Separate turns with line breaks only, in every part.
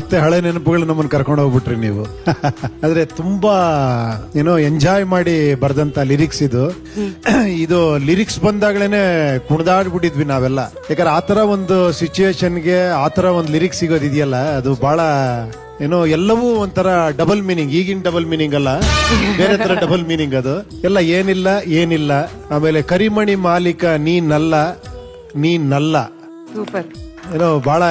ಮತ್ತೆ ಹಳೆ ನೆನಪುಗಳು ನಮ್ಮನ್ನು ಕರ್ಕೊಂಡು ಹೋಗ್ಬಿಟ್ರಿ ನೀವು. ಆದ್ರೆ ತುಂಬಾ ಎಂಜಾಯ್ ಮಾಡಿ ಬರ್ದಂತ ಲಿರಿಕ್ಸ್ ಇದು. ಇದು ಲಿರಿಕ್ಸ್ ಬಂದಾಗ್ಲೇನೆ ಕುಣಿದಾಡ್ಬಿಟ್ಟಿದ್ವಿ ನಾವೆಲ್ಲ. ಯಾಕಂದ್ರೆ ಆತರ ಒಂದು ಸಿಚುವೇಶನ್ಗೆ ಆತರ ಒಂದು ಲಿರಿಕ್ಸ್ ಸಿಗೋದಿದೆಯಲ್ಲ, ಅದು ಬಹಳ ಎಲ್ಲವೂ ಒಂಥರ ಡಬಲ್ ಮೀನಿಂಗ್. ಈಗಿನ ಡಬಲ್ ಮೀನಿಂಗ್ ಅಲ್ಲ, ಬೇರೆ ತರ ಡಬಲ್ ಮೀನಿಂಗ್ ಅದು ಎಲ್ಲ. ಏನಿಲ್ಲ ಆಮೇಲೆ ಕರಿಮಣಿ ಮಾಲೀಕ ನೀನಲ್ಲ.
ಸೂಪರ್.
ಬಹಳ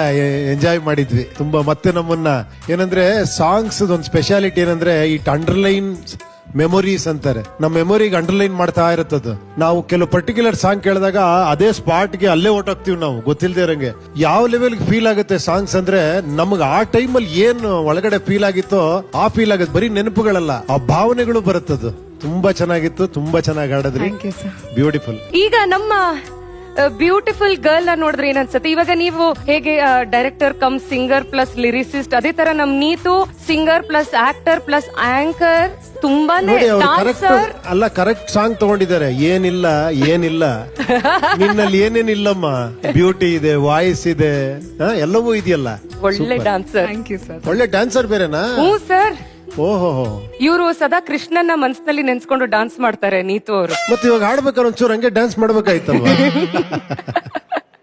ಎಂಜಾಯ್ ಮಾಡಿದ್ವಿ ತುಂಬಾ. ಮತ್ತೆ ನಮ್ಮನ್ನ ಏನಂದ್ರೆ ಸಾಂಗ್ಸ್ ಒಂದು ಸ್ಪೆಷಾಲಿಟಿ ಏನಂದ್ರೆ ಇಟ್ ಅಂಡರ್ಲೈನ್ ಮೆಮೊರೀಸ್ ಅಂತಾರೆ. ನಮ್ಮ ಮೆಮೊರಿಗೆ ಅಂಡರ್ಲೈನ್ ಮಾಡ್ತಾ ಇರುತ್ತದು. ನಾವು ಕೆಲವು ಪರ್ಟಿಕ್ಯುಲರ್ ಸಾಂಗ್ ಕೇಳಿದಾಗ ಅದೇ ಸ್ಪಾಟ್ಗೆ ಅಲ್ಲೇ ಹೊಟ್ಟೋಗ್ತೀವಿ ನಾವು, ಗೊತ್ತಿಲ್ಲದೆ ಇರಂಗೆ. ಯಾವ ಲೆವೆಲ್ ಫೀಲ್ ಆಗುತ್ತೆ ಸಾಂಗ್ಸ್ ಅಂದ್ರೆ, ನಮ್ಗೆ ಆ ಟೈಮಲ್ಲಿ ಏನು ಒಳಗಡೆ ಫೀಲ್ ಆಗಿತ್ತೋ ಆ ಫೀಲ್ ಆಗುತ್ತೆ. ಬರೀ ನೆನಪುಗಳಲ್ಲ, ಆ ಭಾವನೆಗಳು ಬರುತ್ತದು. ತುಂಬಾ ಚೆನ್ನಾಗಿತ್ತು, ತುಂಬಾ ಚೆನ್ನಾಗಿ ಹಾಡಿದ್ರಿ, ಬ್ಯೂಟಿಫುಲ್.
ಈಗ ನಮ್ಮ ಬ್ಯೂಟಿಫುಲ್ ಗರ್ಲ್ ನೋಡಿದ್ರೆ ಏನ್ ಅನ್ಸುತ್ತೆ? ಇವಾಗ ನೀವು ಹೇಗೆ director cum singer plus lyricist, ಅದೇ ತರ ನಮ್ Neetu singer plus actor plus anchor. ತುಂಬಾನೇ
ಅಲ್ಲ, ಕರೆಕ್ಟ್ ಸಾಂಗ್ ತಗೊಂಡಿದ್ದಾರೆ. ಏನಿಲ್ಲ ನಿನ್ನಲ್ಲಿ ಏನೇನಿಲ್ಲಮ್ಮ, ಬ್ಯೂಟಿ ಇದೆ, ವಾಯ್ಸ್ ಇದೆ, ಎಲ್ಲವೂ ಇದೆಯಲ್ಲ.
ಒಳ್ಳೆ ಡಾನ್ಸರ್.
ಒಳ್ಳೆ ಡ್ಯಾನ್ಸರ್ ಬೇರೆನಾ?
ಹ್ಞೂ ಸರ್.
ಓಹೋ,
ಇವರು ಸದಾ ಕೃಷ್ಣನ ಮನಸ್ಸಿನಲ್ಲಿ ನೆನ್ಸ್ಕೊಂಡು ಡಾನ್ಸ್ ಮಾಡ್ತಾರೆ ನೀತು ಅವರು.
ಮತ್ತೆ ಇವಾಗ ಆಡ್ಬೇಕಾದ್ರೆ ಒಂಚೂರು ಹಂಗೆ ಡ್ಯಾನ್ಸ್ ಮಾಡ್ಬೇಕಾಯ್ತಲ್ವಾ?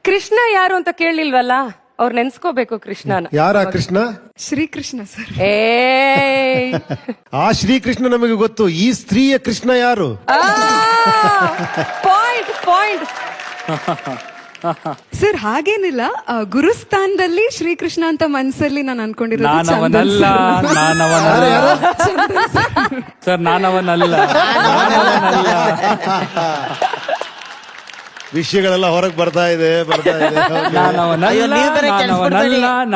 ಕೃಷ್ಣ ಯಾರು ಅಂತ ಕೇಳಲಿಲ್ವಲ್ಲ, ಅವ್ರು ನೆನ್ಸ್ಕೋಬೇಕು ಕೃಷ್ಣನ.
ಯಾರ ಕೃಷ್ಣ?
ಶ್ರೀಕೃಷ್ಣ ಸರ್.
ಆ ಶ್ರೀಕೃಷ್ಣ ನಮಗೆ ಗೊತ್ತು. ಈ ಸ್ತ್ರೀಯ ಕೃಷ್ಣ ಯಾರು?
ಪಾಯಿಂಟ್
ಸರ್ ಹಾಗೇನಿಲ್ಲ, ಗುರುಸ್ಥಾನದಲ್ಲಿ ಶ್ರೀಕೃಷ್ಣ ಅಂತ ಮನ್ಸಲ್ಲಿ ನಾನು ಅನ್ಕೊಂಡಿರೋದು
ಸರ್. ನಾನವನಲ್ಲ.
ವಿಷಯಗಳೆಲ್ಲ ಹೊರಗೆ ಬರ್ತಾ ಇದೆ.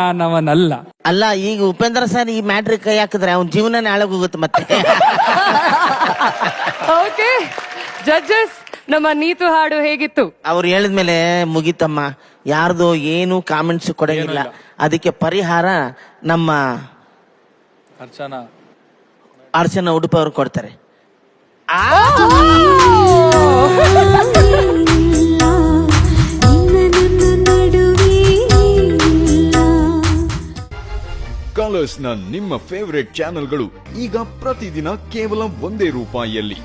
ನಾನವನಲ್ಲ.
ಅಲ್ಲ, ಈಗ ಉಪೇಂದ್ರ ಸರ್ ಈ ಮ್ಯಾಟ್ರಿಕ್ ಕೈ ಹಾಕಿದ್ರೆ ಅವ್ನ ಜೀವನನೇ ಹಾಳಾಗೋಗುತ್ತೆ ಮತ್ತೆ.
ಓಕೆ ಜಡ್ಜಸ್, ನಮ್ಮ ನೀತು ಹಾಡು ಹೇಗಿತ್ತು?
ಅವ್ರು ಹೇಳಿದ್ಮೇಲೆ ಮುಗಿತಮ್ಮ, ಯಾರ್ದು ಏನು ಕಾಮೆಂಟ್ಸ್ ಕೊಡಂಗಿಲ್ಲ. ಅದಕ್ಕೆ ಪರಿಹಾರ ನಮ್ಮ ಅರ್ಚನಾ ಉಡುಪಿ ಅವ್ರು ಕೊಡ್ತಾರೆ.
ಕಲರ್ಸ್ ನ ನಿಮ್ಮ ಫೇವರೇಟ್ ಚಾನೆಲ್ಗಳು ಈಗ ಪ್ರತಿದಿನ ಕೇವಲ ₹1 ರೂಪಾಯಿಯಲ್ಲಿ.